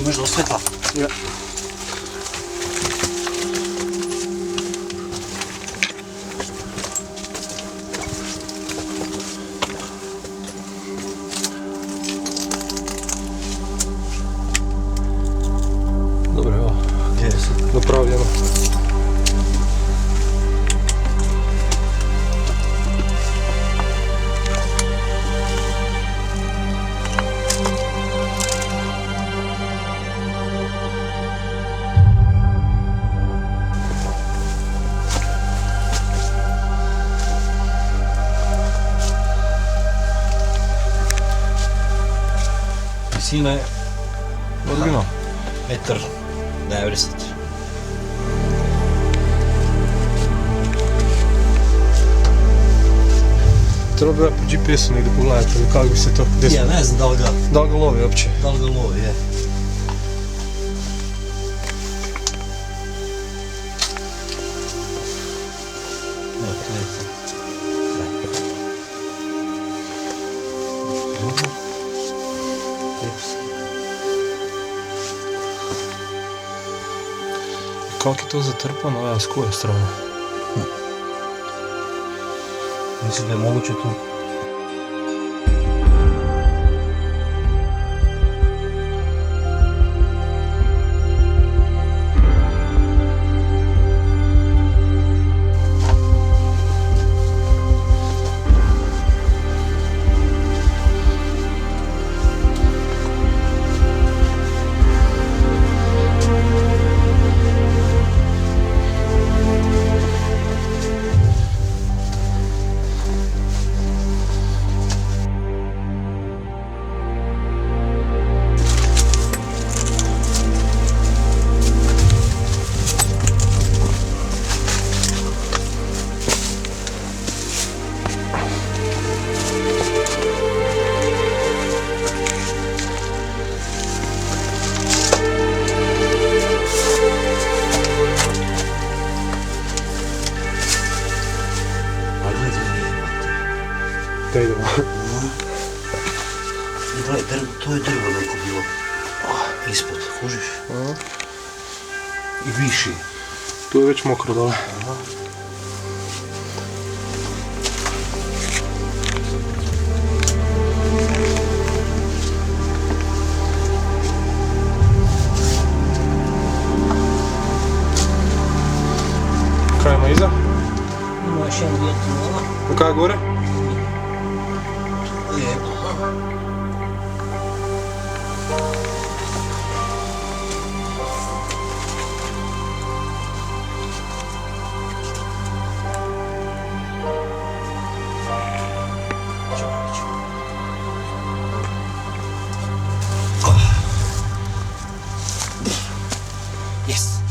Imaš do svetla? Ja. Dobro, evo. Napravljeno. Visina je Original. 1,90 m. Treba bi ja po GPS-u negdje pogledati kako bi se to... Ja ne znam Da li ga lovi uopće? da li ga lovi, je. Evo, to je to. Kako je to zatrpano, ova s koje strane? Mislim da je moguće tu. Da idemo. Gledaj, to je drvo neko bilo. Ispod, kužiš? I viši. Tu je već mokro dole. Kaj ima iza? Ima još jedan vjetar vola. A kaj je gore? Lijepo. Yes.